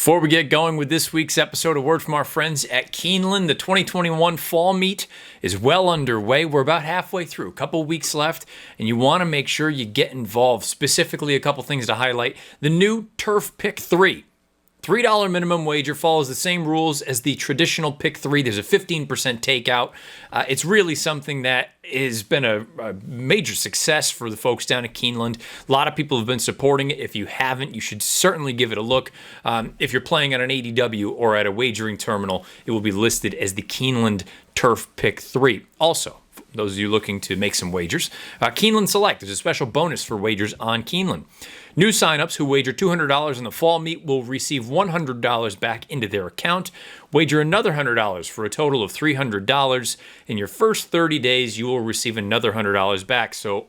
Before we get going with this week's episode, a word from our friends at Keeneland. The 2021 fall meet is well underway. We're about halfway through, a couple weeks left, and you want to make sure you get involved. Specifically, a couple things to highlight. The new Turf Pick 3. $3 minimum wager follows the same rules as the traditional Pick 3. There's a 15% takeout. It's really something that has been a major success for the folks down at Keeneland. A lot of people have been supporting it. If you haven't, you should certainly give it a look. If you're playing at an ADW or at a wagering terminal, it will be listed as the Keeneland Turf Pick 3. Also, those of you looking to make some wagers, Keeneland Select is a special bonus for wagers on Keeneland. New signups who wager $200 in the fall meet will receive $100 back into their account. Wager another $100 for a total of $300. In your first 30 days, you will receive another $100 back. So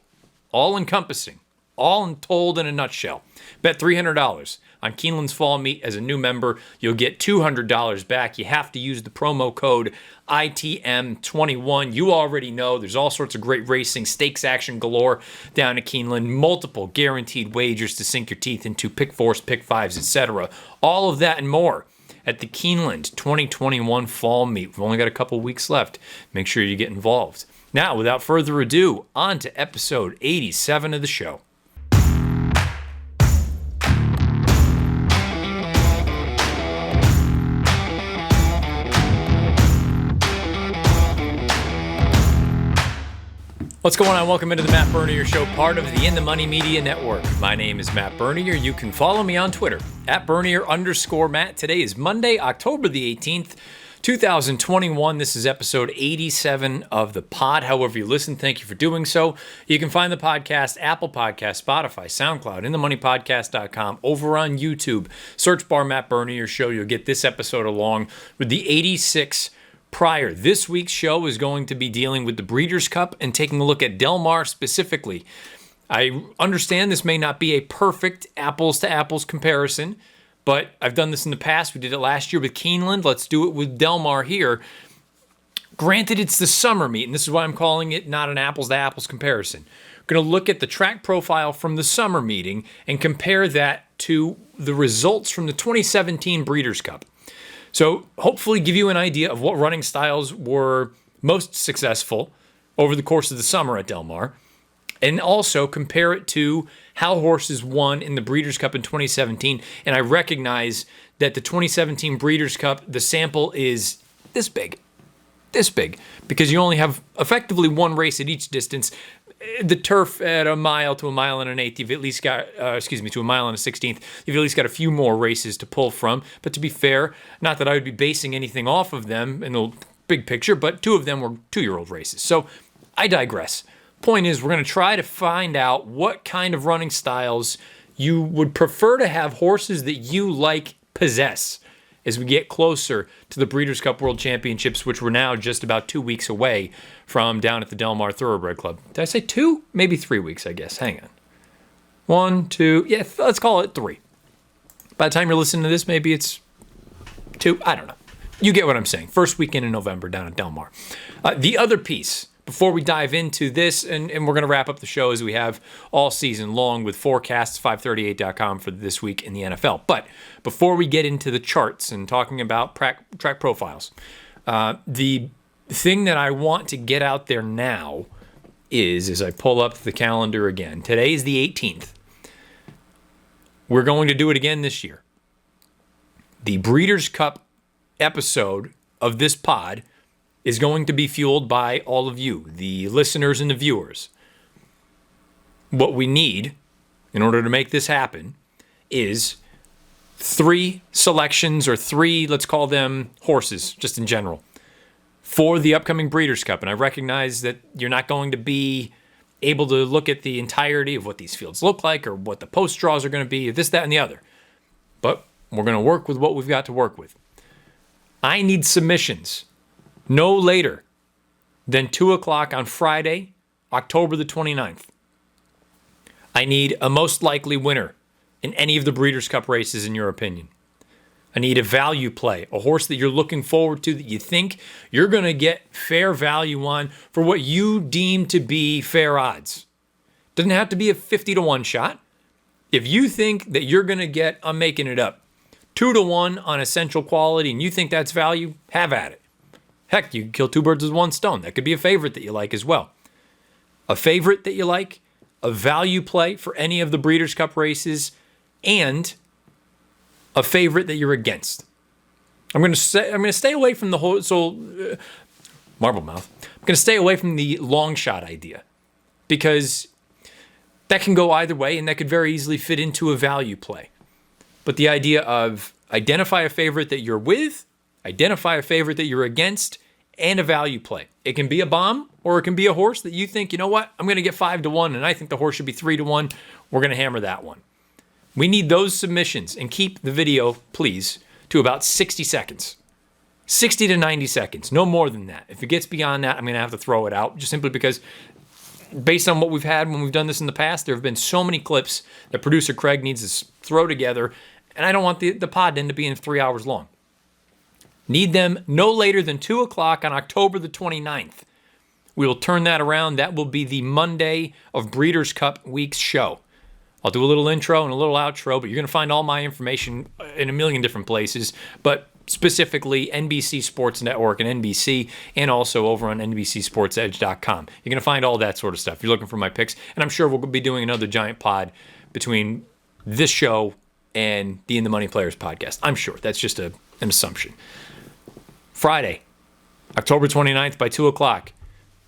all-encompassing, all told in a nutshell. Bet $300 on Keeneland's fall meet as a new member. You'll get $200 back. You have to use the promo code ITM21. You already know there's all sorts of great racing, stakes action galore down at Keeneland, multiple guaranteed wagers to sink your teeth into, pick fours, pick fives, etc. All of that and more at the Keeneland 2021 fall meet. We've only got a couple weeks left. Make sure you get involved. Now, without further ado, on to episode 87 of the show. What's going on? Welcome into the Matt Bernier Show, part of the In the Money Media Network. My name is Matt Bernier. You can follow me on Twitter, @Bernier_Matt. Today is Monday, October the 18th, 2021. This is episode 87 of the pod. However you listen, thank you for doing so. You can find the podcast, Apple Podcasts, Spotify, SoundCloud, InTheMoneyPodcast.com, over on YouTube. Search bar Matt Bernier Show. You'll get this episode along with the 86 prior. This week's show is going to be dealing with the Breeders' Cup and taking a look at Del Mar specifically. I understand this may not be a perfect apples-to-apples comparison, but I've done this in the past. We did it last year with Keeneland. Let's do it with Del Mar here. Granted, it's the summer meet, and this is why I'm calling it not an apples-to-apples comparison. We're going to look at the track profile from the summer meeting and compare that to the results from the 2017 Breeders' Cup. So hopefully give you an idea of what running styles were most successful over the course of the summer at Del Mar, and also compare it to how horses won in the Breeders' Cup in 2017. And I recognize that the 2017 Breeders' Cup, the sample is this big, because you only have effectively one race at each distance. The turf at a mile to a mile and an eighth, you've at least got, to a mile and a 16th, you've at least got a few more races to pull from. But to be fair, not that I would be basing anything off of them in the big picture, but two of them were 2-year-old races. So I digress. Point is, we're going to try to find out what kind of running styles you would prefer to have horses that you like possess as we get closer to the Breeders' Cup World Championships, which we're now just about 2 weeks away from down at the Del Mar Thoroughbred Club. Did I say 2? Maybe 3 weeks, I guess. Hang on. 1, 2, yeah, let's call it 3. By the time you're listening to this, maybe it's 2. I don't know. You get what I'm saying. First weekend in November down at Del Mar. The other piece, before we dive into this, and we're going to wrap up the show as we have all season long with forecasts, FiveThirtyEight.com for this week in the NFL. But before we get into the charts and talking about track profiles, the thing that I want to get out there now is, as I pull up the calendar again, today is the 18th. We're going to do it again this year. The Breeders' Cup episode of this pod is going to be fueled by all of you, the listeners and the viewers. What we need in order to make this happen is 3 selections, or 3, let's call them horses, just in general, for the upcoming Breeders' Cup. And I recognize that you're not going to be able to look at the entirety of what these fields look like or what the post draws are going to be, this, that, and the other. But we're going to work with what we've got to work with. I need submissions no later than 2 o'clock on Friday, October the 29th. I need a most likely winner in any of the Breeders' Cup races, in your opinion. I need a value play, a horse that you're looking forward to, that you think you're going to get fair value on for what you deem to be fair odds. Doesn't have to be a 50-1 shot. If you think that you're going to get, I'm making it up, 2-1 on essential quality, and you think that's value, have at it. Heck, you can kill two birds with one stone. That could be a favorite that you like as well. A favorite that you like, a value play for any of the Breeders' Cup races, and a favorite that you're against. I'm going to stay away from the whole marble mouth. I'm going to stay away from the long shot idea because that can go either way, and that could very easily fit into a value play. But the idea of identify a favorite that you're with, identify a favorite that you're against, and a value play. It can be a bomb, or it can be a horse that you think, you know what, I'm going to get 5-1, and I think the horse should be 3-1. We're going to hammer that one. We need those submissions, and keep the video, please, to about 60 seconds. 60 to 90 seconds, no more than that. If it gets beyond that, I'm going to have to throw it out, just simply because based on what we've had when we've done this in the past, there have been so many clips that producer Craig needs to throw together, and I don't want the pod to end up being 3 hours long. Need them no later than 2 o'clock on October the 29th. We will turn that around. That will be the Monday of Breeders' Cup Week's show. I'll do a little intro and a little outro, but you're going to find all my information in a million different places, but specifically NBC Sports Network and NBC, and also over on NBCSportsEdge.com. You're going to find all that sort of stuff. You're looking for my picks, and I'm sure we'll be doing another giant pod between this show and the In the Money Players podcast. I'm sure. That's just an assumption. Friday, October 29th by 2 o'clock.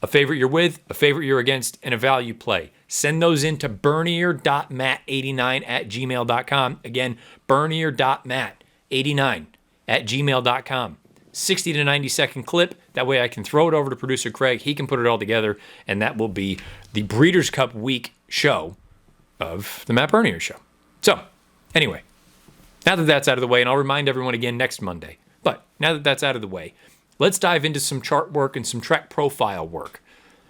A favorite you're with, a favorite you're against, and a value play. Send those in to bernier.matt89@gmail.com. Again, bernier.matt89@gmail.com. 60 to 90 second clip. That way I can throw it over to producer Craig. He can put it all together, and that will be the Breeders' Cup Week show of the Matt Bernier Show. So, anyway, now that that's out of the way, and I'll remind everyone again next Monday, but now that that's out of the way, let's dive into some chart work and some track profile work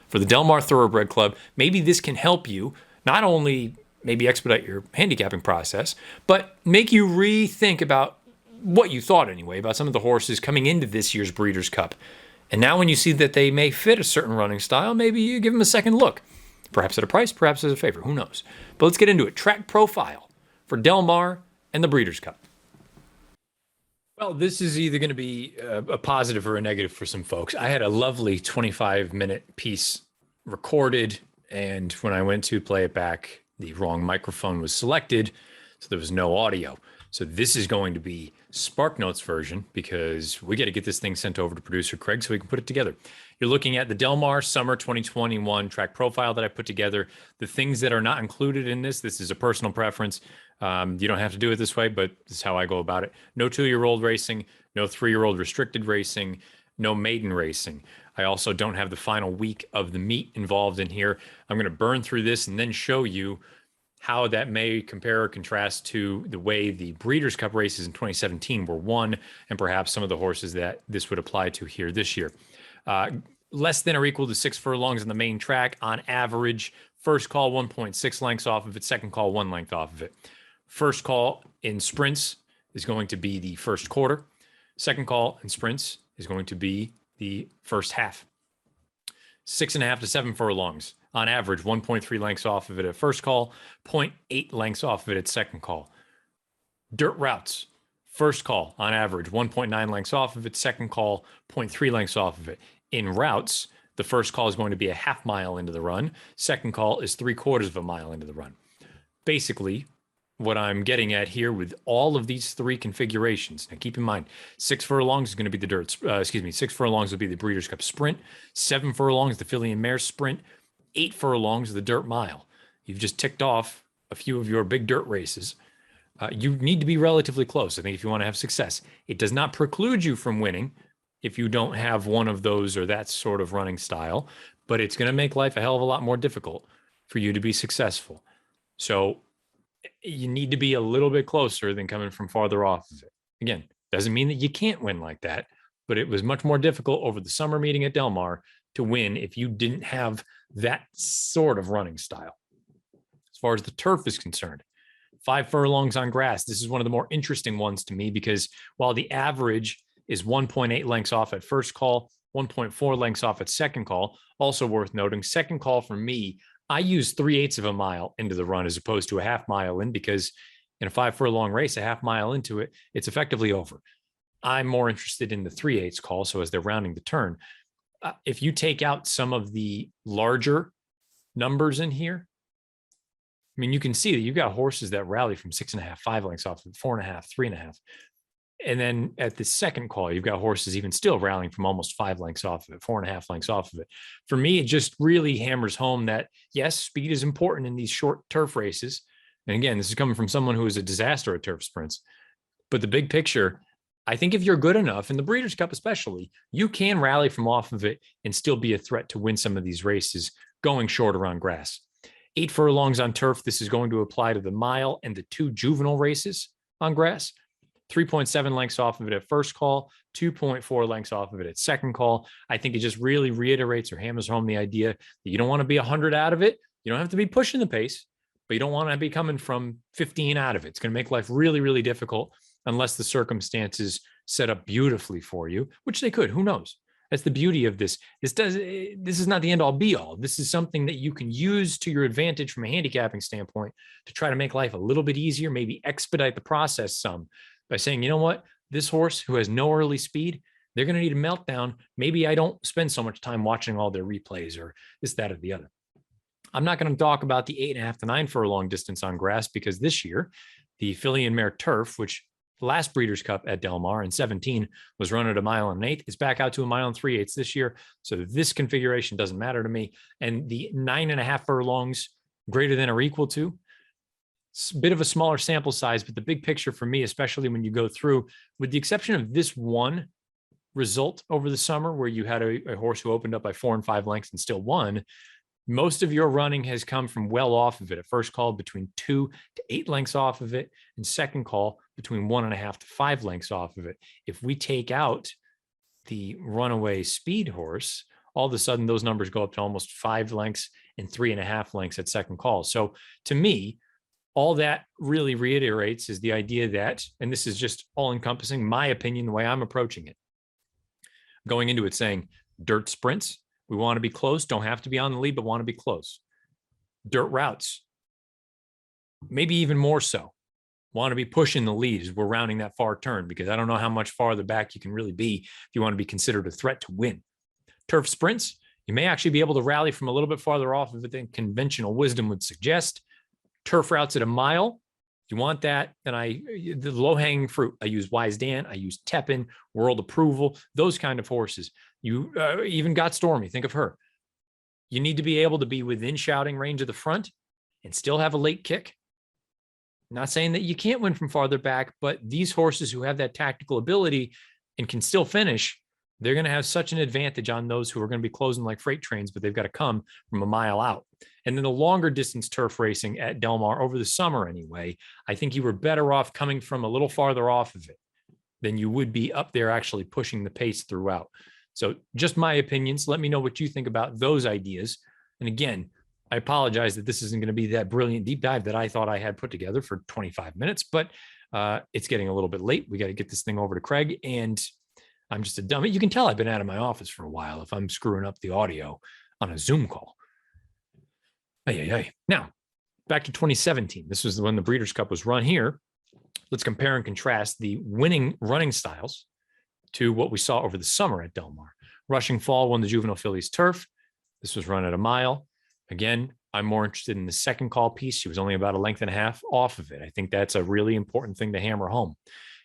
for the Del Mar Thoroughbred Club. Maybe this can help you not only maybe expedite your handicapping process, but make you rethink about what you thought anyway about some of the horses coming into this year's Breeders' Cup. And now when you see that they may fit a certain running style, maybe you give them a second look. Perhaps at a price, perhaps as a favor, who knows? But let's get into it. Track profile for Del Mar and the Breeders' Cup. Well, this is either going to be a positive or a negative for some folks. I had a lovely 25-minute piece recorded, and when I went to play it back, the wrong microphone was selected, so there was no audio. So this is going to be SparkNotes version because we got to get this thing sent over to producer Craig so we can put it together. You're looking at the Del Mar Summer 2021 track profile that I put together. The things that are not included in this is a personal preference. You don't have to do it this way, but this is how I go about it. No 2-year-old racing, no 3-year-old restricted racing, no maiden racing. I also don't have the final week of the meet involved in here. I'm going to burn through this and then show you how that may compare or contrast to the way the Breeders' Cup races in 2017 were won, and perhaps some of the horses that this would apply to here this year. Less than or equal to 6 furlongs on the main track on average. First call, 1.6 lengths off of it. Second call, 1 length off of it. First call in sprints is going to be the first quarter. Second call in sprints is going to be the first half. 6.5 to 7 furlongs. On average, 1.3 lengths off of it at first call, 0.8 lengths off of it at second call. Dirt routes. First call, on average, 1.9 lengths off of it. Second call, 0.3 lengths off of it. In routes, the first call is going to be a half mile into the run. Second call is 3/4 of a mile into the run. Basically, what I'm getting at here with all of these 3 configurations. Now, keep in mind, 6 furlongs is going to be the 6 furlongs will be the Breeders' Cup Sprint. 7 furlongs, the Filly and Mare Sprint. 8 furlongs, the dirt mile. You've just ticked off a few of your big dirt races. You need to be relatively close, I think, if you want to have success. It does not preclude you from winning if you don't have one of those or that sort of running style, but it's going to make life a hell of a lot more difficult for you to be successful. So you need to be a little bit closer than coming from farther off of it. Again, doesn't mean that you can't win like that, but it was much more difficult over the summer meeting at Del Mar to win if you didn't have that sort of running style. As far as the turf is concerned, 5 furlongs on grass. This is one of the more interesting ones to me because while the average is 1.8 lengths off at first call, 1.4 lengths off at second call, also worth noting, second call for me, I use 3/8 of a mile into the run as opposed to a half mile in because in a 5 furlong race, a half mile into it, it's effectively over. I'm more interested in the 3/8 call. So as they're rounding the turn, if you take out some of the larger numbers in here, I mean, you can see that you've got horses that rally from 6.5, 5 lengths off of it, 4.5, 3.5. And then at the second call, you've got horses even still rallying from almost 5 lengths off of it, 4.5 lengths off of it. For me, it just really hammers home that, yes, speed is important in these short turf races. And again, this is coming from someone who is a disaster at turf sprints. But the big picture, I think if you're good enough, in the Breeders' Cup especially, you can rally from off of it and still be a threat to win some of these races going shorter on grass. 8 furlongs on turf. This is going to apply to the mile and the 2 juvenile races on grass. 3.7 lengths off of it at first call, 2.4 lengths off of it at second call. I think it just really reiterates or hammers home the idea that you don't want to be 100 out of it. You don't have to be pushing the pace, but you don't want to be coming from 15 out of it. It's going to make life really, really difficult unless the circumstances set up beautifully for you, which they could. Who knows? That's the beauty of this. This is not the end all be all. This is something that you can use to your advantage from a handicapping standpoint to try to make life a little bit easier, maybe expedite the process some by saying, you know what, this horse who has no early speed, they're going to need a meltdown. Maybe I don't spend so much time watching all their replays or this, that, or the other. I'm not going to talk about the 8.5 to 9 furlong distance on grass because this year, the filly and mare turf, which the last Breeders' Cup at Del Mar in 17 was run at 1 mile and 1/8. It's back out to 1 mile and 3/8 this year. So this configuration doesn't matter to me. And the 9.5 furlongs greater than or equal to, it's a bit of a smaller sample size, but the big picture for me, especially when you go through, with the exception of this one result over the summer where you had a horse who opened up by 4 and 5 lengths and still won, most of your running has come from well off of it. At first call, between 2 to 8 lengths off of it, and second call, between 1.5 to 5 lengths off of it. If we take out the runaway speed horse, all of a sudden those numbers go up to almost 5 lengths and 3.5 lengths at second call. So to me, all that really reiterates is the idea that, and this is just all encompassing, my opinion, the way I'm approaching it, going into it saying dirt sprints, we want to be close, don't have to be on the lead, but want to be close. Dirt routes, maybe even more so, want to be pushing the lead as we're rounding that far turn, because I don't know how much farther back you can really be if you want to be considered a threat to win. Turf sprints, you may actually be able to rally from a little bit farther off of it than conventional wisdom would suggest. Turf routes at 1 mile, if you want that, then the low-hanging fruit, I use Wise Dan, I use Tepin, World Approval, those kind of horses. You even got Stormy, think of her. You need to be able to be within shouting range of the front and still have a late kick. Not saying that you can't win from farther back, but these horses who have that tactical ability and can still finish, they're going to have such an advantage on those who are going to be closing like freight trains, but they've got to come from 1 mile out. And then the longer distance turf racing at Del Mar over the summer anyway, I think you were better off coming from a little farther off of it than you would be up there actually pushing the pace throughout. So just my opinions. Let me know what you think about those ideas. And again, I apologize that this isn't going to be that brilliant deep dive that I thought I had put together for 25 minutes, but it's getting a little bit late. We got to get this thing over to Craig, and I'm just a dummy. You can tell I've been out of my office for a while if I'm screwing up the audio on a Zoom call. Now, back to 2017. This was when the Breeders' Cup was run here. Let's compare and contrast the winning running styles to what we saw over the summer at Del Mar. Rushing Fall won the Juvenile Fillies turf. This was run at 1 mile. Again, I'm more interested in the second call piece. She was only about 1.5 lengths off of it. I think that's a really important thing to hammer home.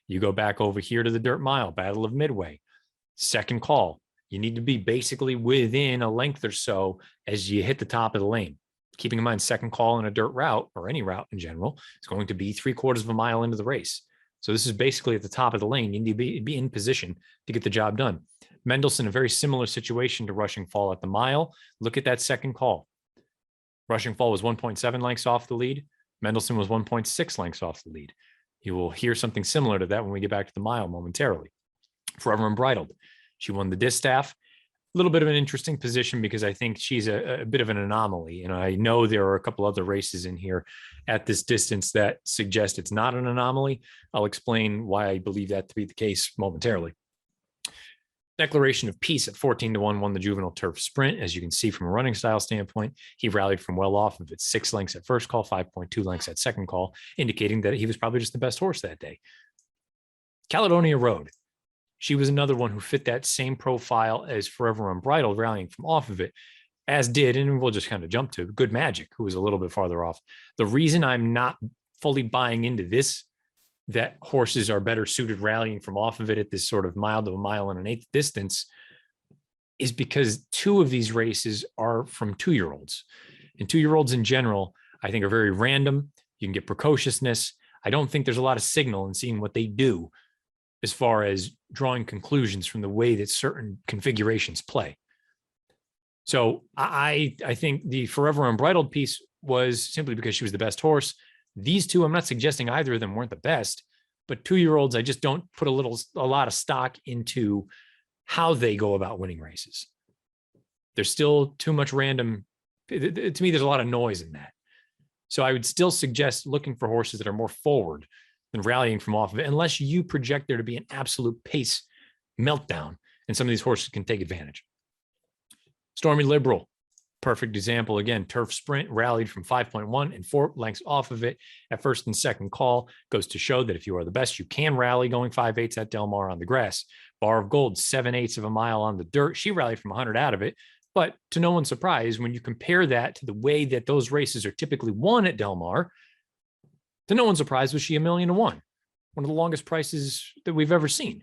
You go back over here to the dirt mile, Battle of Midway. Second call. You need to be basically within a length or so as you hit the top of the lane. Keeping in mind, second call in a dirt route, or any route in general, is going to be 3/4 of a mile into the race. So this is basically at the top of the lane. You need to be in position to get the job done. Mendelssohn, a very similar situation to Rushing Fall at the mile. Look at that second call. Rushing Fall was 1.7 lengths off the lead. Mendelssohn was 1.6 lengths off the lead. You will hear something similar to that when we get back to the mile momentarily. Forever Unbridled, she won the distaff. A little bit of an interesting position because I think she's a bit of an anomaly. And I know there are a couple other races in here at this distance that suggest it's not an anomaly. I'll explain why I believe that to be the case momentarily. Declaration of Peace at 14-1 won the Juvenile Turf Sprint. As you can see from a running style standpoint, he rallied from well off of it. 6 lengths at first call, 5.2 lengths at second call, indicating that he was probably just the best horse that day. Caledonia Road. She was another one who fit that same profile as Forever Unbridled, rallying from off of it, as did, and we'll just kind of jump to Good Magic, who was a little bit farther off. The reason I'm not fully buying into this, that horses are better suited rallying from off of it at this sort of mile to a mile and an eighth distance, is because 2 of these races are from 2-year-olds. And 2-year-olds in general, I think, are very random. You can get precociousness. I don't think there's a lot of signal in seeing what they do as far as drawing conclusions from the way that certain configurations play. So I think the Forever Unbridled piece was simply because she was the best horse. These 2, I'm not suggesting either of them weren't the best, but 2-year-olds, I just don't put a lot of stock into how they go about winning races. There's still too much random. To me, there's a lot of noise in that. So I would still suggest looking for horses that are more forward than rallying from off of it, unless you project there to be an absolute pace meltdown, and some of these horses can take advantage. Stormy Liberal, perfect example. Again, turf sprint, rallied from 5.1 and 4 lengths off of it at first and second call. Goes to show that if you are the best, you can rally going 5/8 at Del Mar on the grass. Bar of Gold, 7/8 of a mile on the dirt. She rallied from 100 out of it. But to no one's surprise, when you compare that to the way that those races are typically won at Del Mar, to no one's surprise, was she $1,000,000 to 1, one of the longest prices that we've ever seen.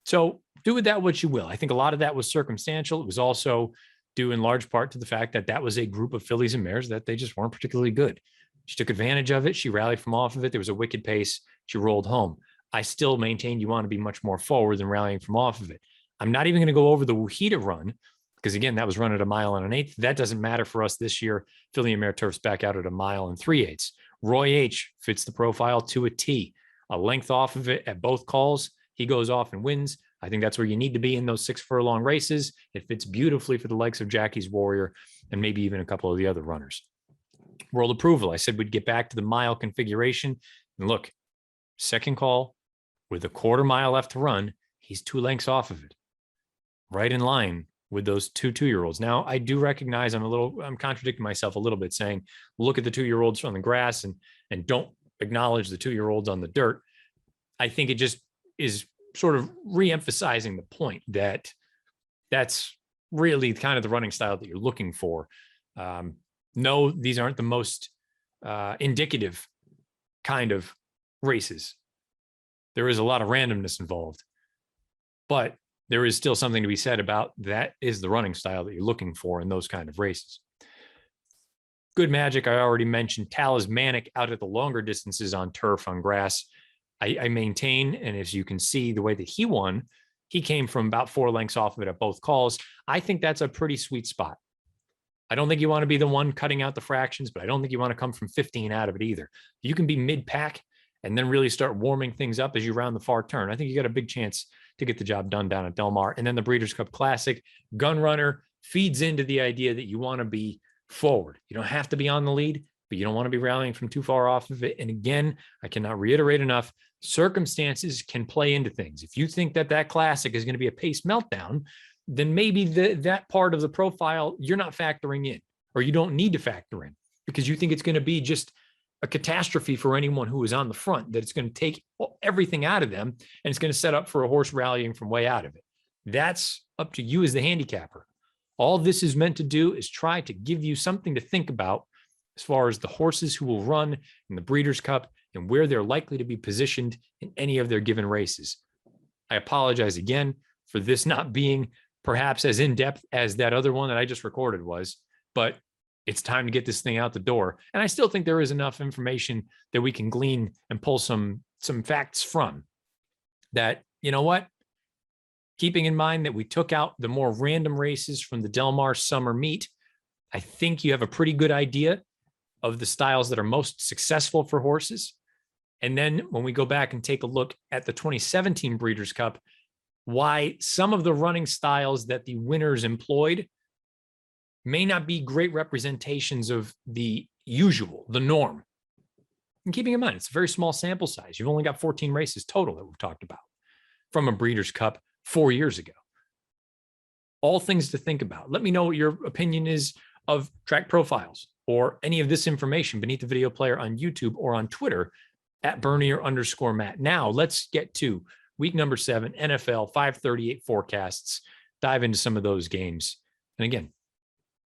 So do with that what you will. I think a lot of that was circumstantial. It was also due in large part to the fact that that was a group of fillies and mares that they just weren't particularly good. She took advantage of it. She rallied from off of it. There was a wicked pace. She rolled home. I still maintain you want to be much more forward than rallying from off of it. I'm not even going to go over the Wahida run, because again, that was run at 1 mile and an eighth. That doesn't matter for us this year. Filly and Mare Turf's back out at 1 mile and 3/8. Roy H fits the profile to a T. A length off of it at both calls. He goes off and wins. I think that's where you need to be in those 6 furlong races. It fits beautifully for the likes of Jackie's Warrior and maybe even a couple of the other runners. World Approval. I said we'd get back to the mile configuration. And look, second call with a 1/4 mile left to run. He's 2 lengths off of it. Right in line with those 2-year-olds. Now, I do recognize I'm contradicting myself a little bit, saying, look at the 2-year-olds on the grass and don't acknowledge the 2-year-olds on the dirt. I think it just is sort of re-emphasizing the point that that's really kind of the running style that you're looking for. No, these aren't the most indicative kind of races. There is a lot of randomness involved, but there is still something to be said about that is the running style that you're looking for in those kind of races. Good Magic, I already mentioned. Talismanic out at the longer distances on turf, on grass. I maintain, and as you can see, the way that he won, he came from about 4 lengths off of it at both calls. I think that's a pretty sweet spot. I don't think you want to be the one cutting out the fractions, but I don't think you want to come from 15 out of it either. You can be mid-pack and then really start warming things up as you round the far turn. I think you got a big chance to get the job done down at Del Mar. And then the Breeders' Cup Classic, Gun Runner feeds into the idea that you want to be forward. You don't have to be on the lead, but you don't want to be rallying from too far off of it. And again, I cannot reiterate enough, circumstances can play into things. If you think that that classic is going to be a pace meltdown, then maybe that part of the profile you're not factoring in, or you don't need to factor in, because you think it's going to be just a catastrophe for anyone who is on the front, that it's going to take everything out of them and it's going to set up for a horse rallying from way out of it. That's up to you as the handicapper. All this is meant to do is try to give you something to think about as far as the horses who will run in the Breeders' Cup and where they're likely to be positioned in any of their given races. I apologize again for this not being perhaps as in-depth as that other one that I just recorded was, but it's time to get this thing out the door. And I still think there is enough information that we can glean and pull some facts from that. You know what? Keeping in mind that we took out the more random races from the Del Mar summer meet, I think you have a pretty good idea of the styles that are most successful for horses. And then when we go back and take a look at the 2017 Breeders' Cup, why some of the running styles that the winners employed may not be great representations of the usual, the norm. And keeping in mind, it's a very small sample size. You've only got 14 races total that we've talked about from a Breeders' Cup 4 years ago. All things to think about. Let me know what your opinion is of track profiles or any of this information beneath the video player on YouTube or on Twitter at Bernier_Matt. Now let's get to week number 7, NFL 538 forecasts, dive into some of those games. And again,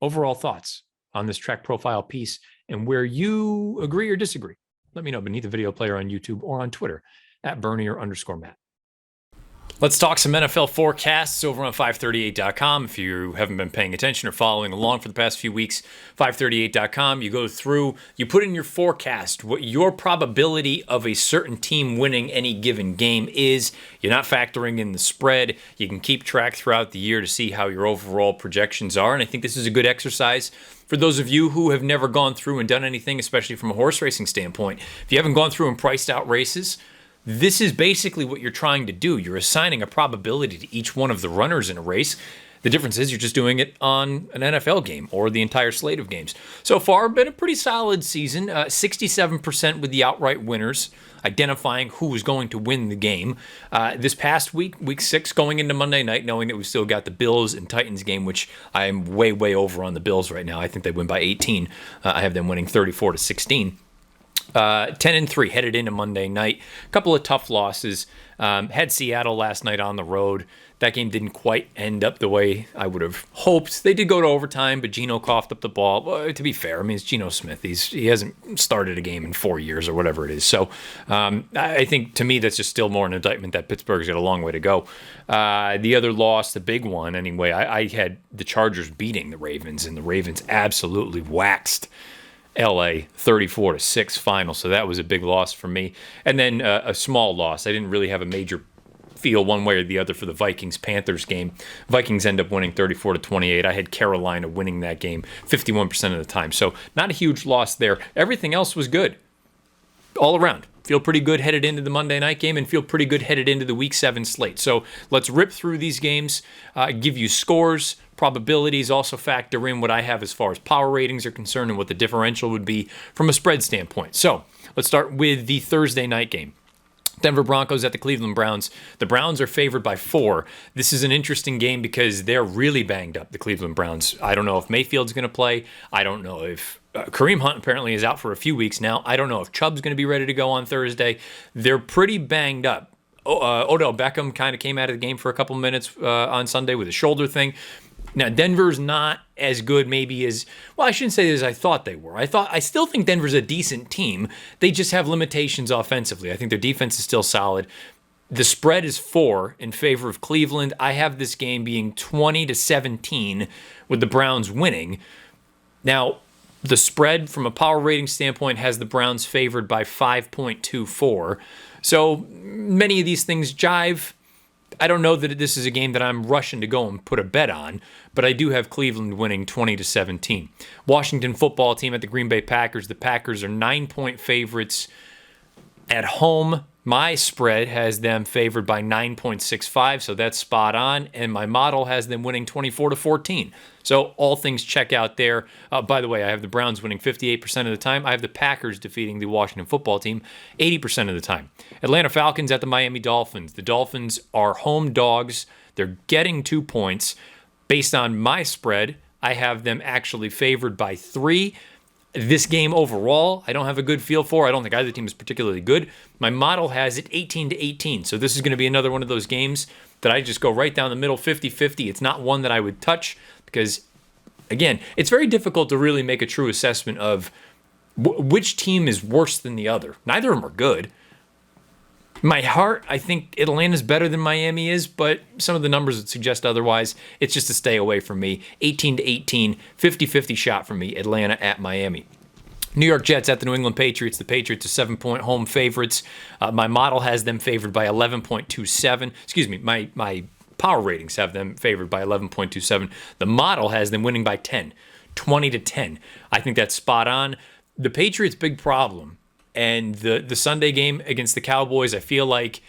overall thoughts on this track profile piece and where you agree or disagree. Let me know beneath the video player on YouTube or on Twitter at Bernier_Matt. Let's talk some NFL forecasts over on 538.com. If you haven't been paying attention or following along for the past few weeks, 538.com, you go through, you put in your forecast what your probability of a certain team winning any given game is. You're not factoring in the spread. You can keep track throughout the year to see how your overall projections are. And I think this is a good exercise for those of you who have never gone through and done anything, especially from a horse racing standpoint. If you haven't gone through and priced out races, this is basically what you're trying to do. You're assigning a probability to each one of the runners in a race. The difference is you're just doing it on an NFL game or the entire slate of games. So far, been a pretty solid season. 67% with the outright winners, identifying who was going to win the game. This past week, week 6, going into Monday night, knowing that we still got the Bills and Titans game, which I'm way, way over on the Bills right now. I think they win by 18. I have them winning 34-16. 10-3 headed into Monday night. A couple of tough losses. Had Seattle last night on the road. That game didn't quite end up the way I would have hoped. They did go to overtime, but Geno coughed up the ball. Well, to be fair, I mean, it's Geno Smith. He hasn't started a game in 4 years or whatever it is. So I think, to me, that's just still more an indictment that Pittsburgh's got a long way to go. The other loss, the big one anyway, I had the Chargers beating the Ravens, and the Ravens absolutely waxed LA 34-6 final, so that was a big loss for me. And then a small loss. I didn't really have a major feel one way or the other for the Vikings-Panthers game. Vikings end up winning 34-28. I had Carolina winning that game 51% of the time, so not a huge loss there. Everything else was good all around. Feel pretty good headed into the Monday night game and feel pretty good headed into the Week 7 slate. So let's rip through these games, give you scores, probabilities, also factor in what I have as far as power ratings are concerned and what the differential would be from a spread standpoint. So let's start with the Thursday night game. Denver Broncos at the Cleveland Browns. The Browns are favored by 4. This is an interesting game because they're really banged up, the Cleveland Browns. I don't know if Mayfield's going to play. I don't know if Kareem Hunt apparently is out for a few weeks now. I don't know if Chubb's going to be ready to go on Thursday. They're pretty banged up. Odell Beckham kind of came out of the game for a couple minutes on Sunday with a shoulder thing. Now, Denver's not as good maybe as, well, I shouldn't say as I thought they were. I still think Denver's a decent team. They just have limitations offensively. I think their defense is still solid. The spread is 4 in favor of Cleveland. I have this game being 20-17 with the Browns winning. Now, the spread from a power rating standpoint has the Browns favored by 5.24. So many of these things jive. I don't know that this is a game that I'm rushing to go and put a bet on, but I do have Cleveland winning 20-17. Washington football team at the Green Bay Packers. The Packers are 9-point favorites at home. My spread has them favored by 9.65, so that's spot on, and my model has them winning 24-14. So all things check out there. By the way, I have the Browns winning 58% of the time. I have the Packers defeating the Washington football team 80% of the time. Atlanta Falcons at the Miami Dolphins. The Dolphins are home dogs. They're getting 2 points. Based on my spread, I have them actually favored by 3. This game overall, I don't have a good feel for. I don't think either team is particularly good. My model has it 18-18. So this is going to be another one of those games that I just go right down the middle, 50-50. It's not one that I would touch because, again, it's very difficult to really make a true assessment of which team is worse than the other. Neither of them are good. My heart, I think Atlanta's better than Miami is, but some of the numbers would suggest otherwise. It's just a stay away from me. 18-18, 50-50 shot from me, Atlanta at Miami. New York Jets at the New England Patriots. The Patriots are 7-point home favorites. My model has them favored by 11.27. Excuse me, my power ratings have them favored by 11.27. The model has them winning by 10, 20-10. I think that's spot on. The Patriots' big problem, and the Sunday game against the Cowboys, I feel like,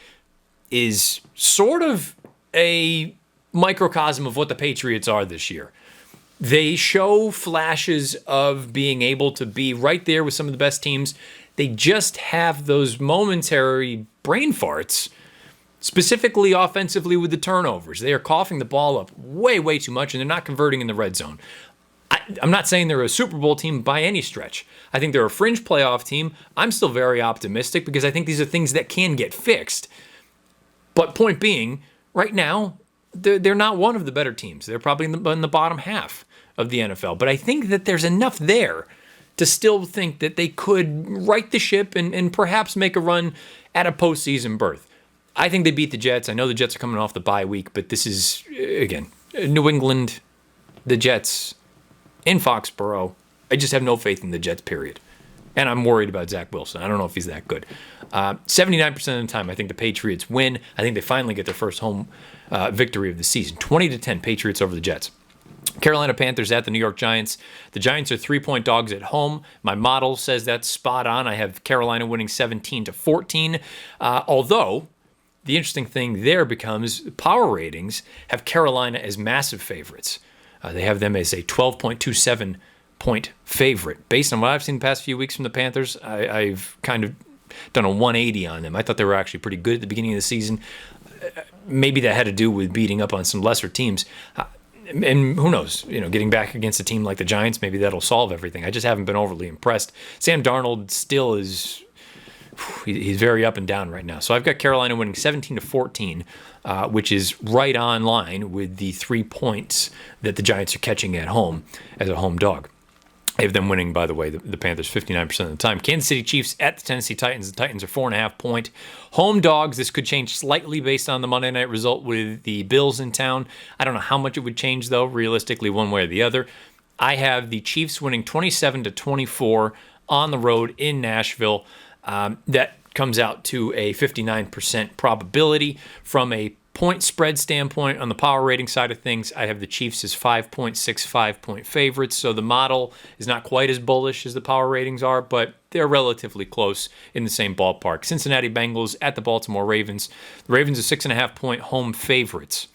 is sort of a microcosm of what the Patriots are this year. They show flashes of being able to be right there with some of the best teams. They just have those momentary brain farts specifically offensively with the turnovers. They are coughing the ball up way, way too much, and they're not converting in the red zone. I'm not saying they're a Super Bowl team by any stretch. I think they're a fringe playoff team. I'm still very optimistic because I think these are things that can get fixed. But point being, right now, they're not one of the better teams. They're probably in the bottom half of the NFL. But I think that there's enough there to still think that they could right the ship and perhaps make a run at a postseason berth. I think they beat the Jets. I know the Jets are coming off the bye week, but this is, again, New England, the Jets in Foxborough. I just have no faith in the Jets, period. And I'm worried about Zach Wilson. I don't know if he's that good. 79% of the time, I think the Patriots win. I think they finally get their first home victory of the season. 20-10 Patriots over the Jets. Carolina Panthers at the New York Giants. The Giants are 3-point dogs at home. My model says that's spot on. I have Carolina winning 17-14. Although, the interesting thing there becomes power ratings have Carolina as massive favorites. They have them as a 12.27 point favorite. Based on what I've seen the past few weeks from the Panthers, I've kind of done a 180 on them. I thought they were actually pretty good at the beginning of the season. Maybe that had to do with beating up on some lesser teams. And who knows, getting back against a team like the Giants, maybe that'll solve everything. I just haven't been overly impressed. Sam Darnold still is, he's very up and down right now. So I've got Carolina winning 17-14, which is right on line with the 3 points that the Giants are catching at home as a home dog. I have them winning, by the way, the Panthers 59% of the time. Kansas City Chiefs at the Tennessee Titans. The Titans are 4.5-point home dogs. This could change slightly based on the Monday night result with the Bills in town. I don't know how much it would change, though, realistically, one way or the other. I have the Chiefs winning 27-24 on the road in Nashville. That comes out to a 59% probability. From a point spread standpoint, on the power rating side of things, I have the Chiefs as 5.65-point favorites. So the model is not quite as bullish as the power ratings are, but they're relatively close in the same ballpark. Cincinnati Bengals at the Baltimore Ravens. The Ravens are 6.5-point home favorites.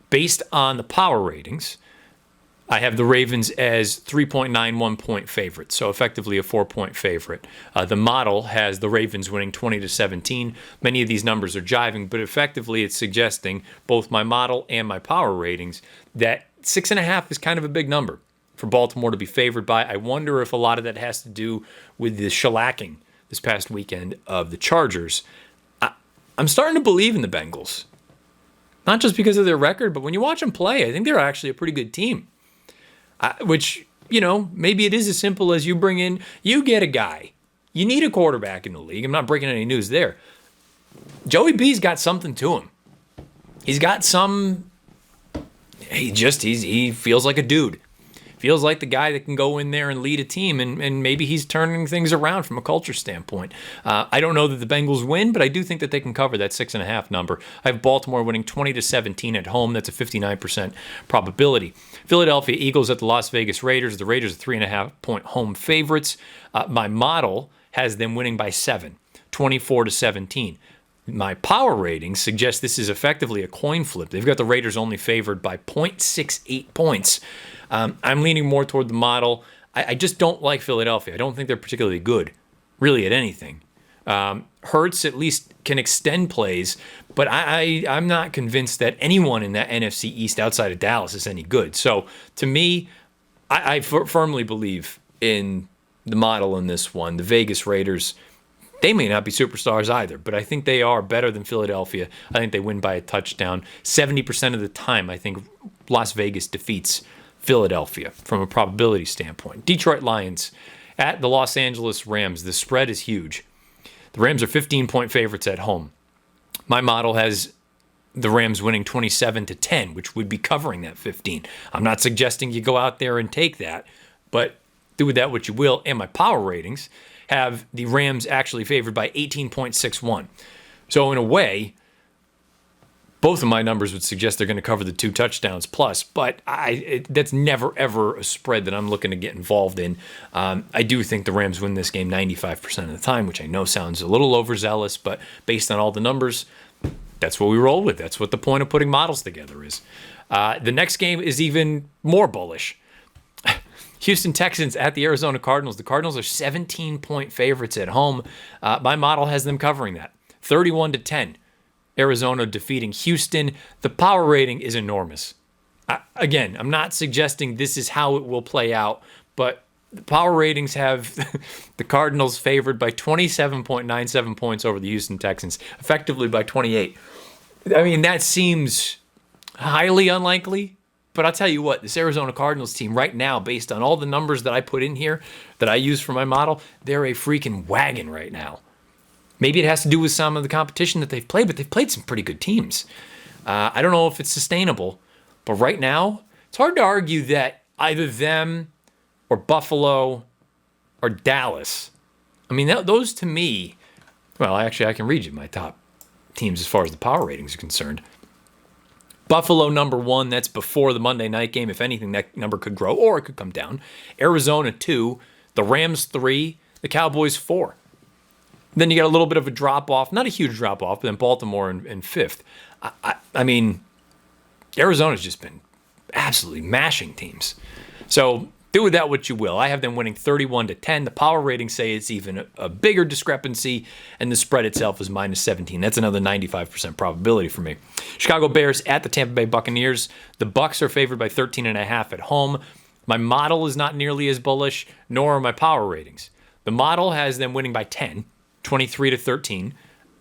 Based on the power ratings, I have the Ravens as 3.91-point favorites, so effectively a 4-point favorite. The model has the Ravens winning 20-17. Many of these numbers are jiving, but effectively it's suggesting, both my model and my power ratings, that 6.5 is kind of a big number for Baltimore to be favored by. I wonder if a lot of that has to do with the shellacking this past weekend of the Chargers. I'm starting to believe in the Bengals, not just because of their record, but when you watch them play, I think they're actually a pretty good team. Which, maybe it is as simple as you get a guy. You need a quarterback in the league. I'm not breaking any news there. Joey B's got something to him. He's got he feels like a dude. Feels like the guy that can go in there and lead a team, and maybe he's turning things around from a culture standpoint. I don't know that the Bengals win, but I do think that they can cover that 6.5 number. I have Baltimore winning 20-17 at home. That's a 59% probability. Philadelphia Eagles at the Las Vegas Raiders. The Raiders are 3.5-point home favorites. My model has them winning by 7, 24-17. My power rating suggests this is effectively a coin flip. They've got the Raiders only favored by 0.68 points. I'm leaning more toward the model. I just don't like Philadelphia. I don't think they're particularly good, really, at anything. Hurts at least can extend plays, but I'm not convinced that anyone in that NFC East outside of Dallas is any good. So to me, I firmly believe in the model in this one. The Vegas Raiders, they may not be superstars either, but I think they are better than Philadelphia. I think they win by a touchdown. 70% of the time, I think Las Vegas defeats Philadelphia from a probability standpoint. Detroit Lions at the Los Angeles Rams. The spread is huge. The Rams are 15-point favorites at home. My model has the Rams winning 27-10, which would be covering that 15. I'm not suggesting you go out there and take that, but do with that what you will. And my power ratings have the Rams actually favored by 18.61. So in a way, both of my numbers would suggest they're going to cover the 2 touchdowns plus, but that's never, ever a spread that I'm looking to get involved in. I do think the Rams win this game 95% of the time, which I know sounds a little overzealous, but based on all the numbers, that's what we roll with. That's what the point of putting models together is. The next game is even more bullish. Houston Texans at the Arizona Cardinals. The Cardinals are 17-point favorites at home. My model has them covering that, 31-10. Arizona defeating Houston. The power rating is enormous. Again, I'm not suggesting this is how it will play out, but the power ratings have the Cardinals favored by 27.97 points over the Houston Texans, effectively by 28. I mean, that seems highly unlikely, but I'll tell you what, this Arizona Cardinals team right now, based on all the numbers that I put in here that I use for my model, they're a freaking wagon right now. Maybe it has to do with some of the competition that they've played, but they've played some pretty good teams. I don't know if it's sustainable, but right now, it's hard to argue that either them or Buffalo or Dallas, I mean, those to me, well, actually, I can read you my top teams as far as the power ratings are concerned. Buffalo, number 1, that's before the Monday night game. If anything, that number could grow or it could come down. Arizona, 2, the Rams, 3, the Cowboys, 4. Then you got a little bit of a drop-off, not a huge drop-off, but then Baltimore in 5th. I mean, Arizona's just been absolutely mashing teams. So do with that what you will. I have them winning 31-10. The power ratings say it's even a bigger discrepancy, and the spread itself is -17. That's another 95% probability for me. Chicago Bears at the Tampa Bay Buccaneers. The Bucs are favored by 13.5 at home. My model is not nearly as bullish, nor are my power ratings. The model has them winning by 10, 23-13.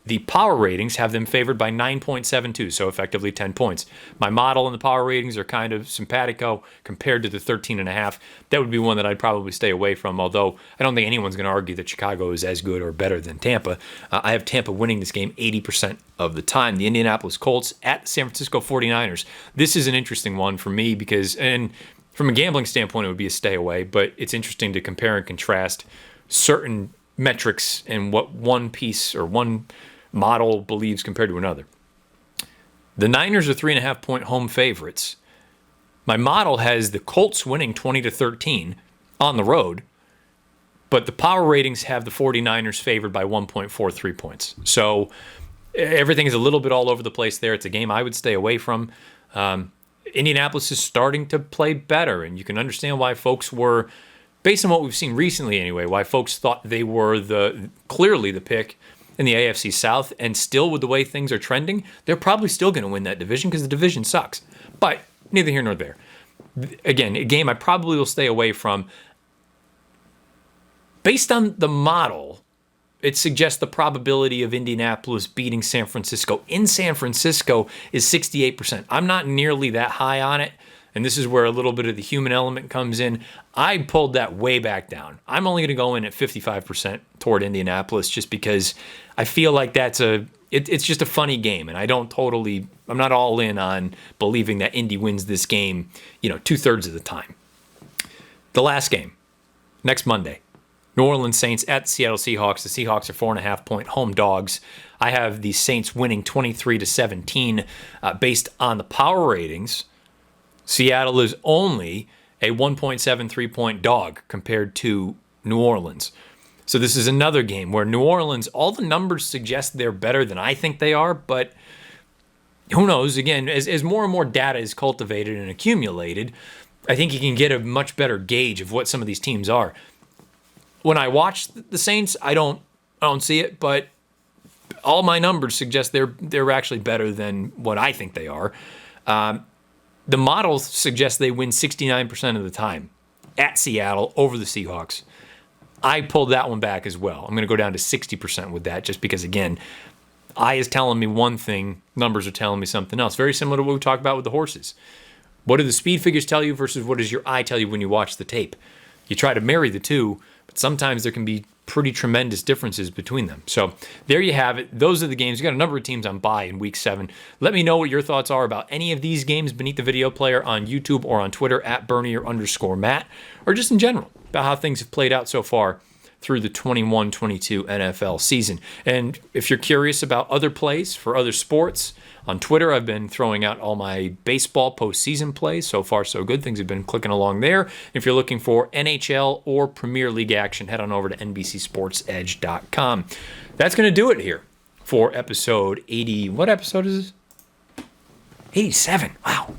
The power ratings have them favored by 9.72, so effectively 10 points. My model and the power ratings are kind of simpatico compared to the 13.5. That would be one that I'd probably stay away from, although I don't think anyone's going to argue that Chicago is as good or better than Tampa. I have Tampa winning this game 80% of the time. The Indianapolis Colts at the San Francisco 49ers. This is an interesting one for me because, and from a gambling standpoint, it would be a stay away, but it's interesting to compare and contrast certain metrics and what one piece or one model believes compared to another. The Niners are 3.5-point home favorites. My model has the Colts winning 20-13 on the road, but the power ratings have the 49ers favored by 1.43 points. So everything is a little bit all over the place there. It's a game I would stay away from. Indianapolis is starting to play better, and you can understand why folks were, based on what we've seen recently anyway, why folks thought they were clearly the pick in the AFC South, and still with the way things are trending, they're probably still going to win that division because the division sucks. But neither here nor there. Again, a game I probably will stay away from. Based on the model, it suggests the probability of Indianapolis beating San Francisco in San Francisco is 68%. I'm not nearly that high on it, and this is where a little bit of the human element comes in. I pulled that way back down. I'm only going to go in at 55% toward Indianapolis just because I feel like it's just a funny game, and I'm not all in on believing that Indy wins this game, 2/3 of the time. The last game, next Monday, New Orleans Saints at the Seattle Seahawks. The Seahawks are 4.5-point home dogs. I have the Saints winning 23-17 based on the power ratings. Seattle is only a 1.73-point dog compared to New Orleans. So this is another game where New Orleans, all the numbers suggest they're better than I think they are, but who knows? Again, as more and more data is cultivated and accumulated, I think you can get a much better gauge of what some of these teams are. When I watch the Saints, I don't see it, but all my numbers suggest they're actually better than what I think they are. The models suggest they win 69% of the time at Seattle over the Seahawks. I pulled that one back as well. I'm going to go down to 60% with that just because, again, eye is telling me one thing, numbers are telling me something else. Very similar to what we talked about with the horses. What do the speed figures tell you versus what does your eye tell you when you watch the tape? You try to marry the two, but sometimes there can be pretty tremendous differences between them. So there you have it. Those are the games. You got a number of teams on bye in week 7. Let me know what your thoughts are about any of these games beneath the video player on YouTube or on Twitter at Bernier_Matt, or just in general about how things have played out so far through the 21-22 NFL season. And if you're curious about other plays for other sports, on Twitter, I've been throwing out all my baseball postseason plays. So far, so good. Things have been clicking along there. If you're looking for NHL or Premier League action, head on over to NBCSportsEdge.com. That's going to do it here for episode 80. What episode is this? 87. Wow.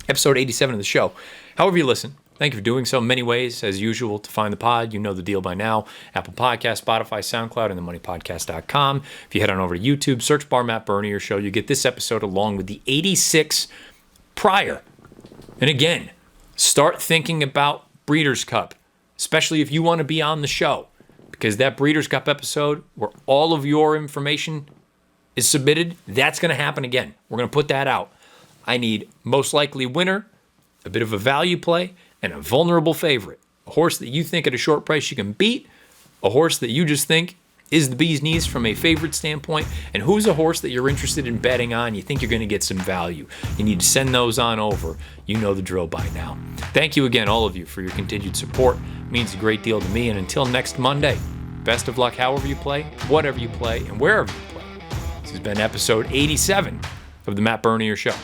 Episode 87 of the show. However you listen, Thank you for doing so. Many ways, as usual, to find the pod. You know the deal by now. Apple Podcasts, Spotify, SoundCloud, and themoneypodcast.com. If you head on over to YouTube, search bar Matt Bernier Show. You get this episode along with the 86 prior. And again, start thinking about Breeders' Cup, especially if you want to be on the show, because that Breeders' Cup episode where all of your information is submitted, that's going to happen again. We're going to put that out. I need most likely winner, a bit of a value play, and a vulnerable favorite. A horse that you think at a short price you can beat, a horse that you just think is the bee's knees from a favorite standpoint, and who's a horse that you're interested in betting on, you think you're going to get some value. You need to send those on over. You know the drill by now. Thank you again, all of you, for your continued support. It means a great deal to me, and until next Monday, best of luck however you play, whatever you play, and wherever you play. This has been episode 87 of The Matt Bernier Show.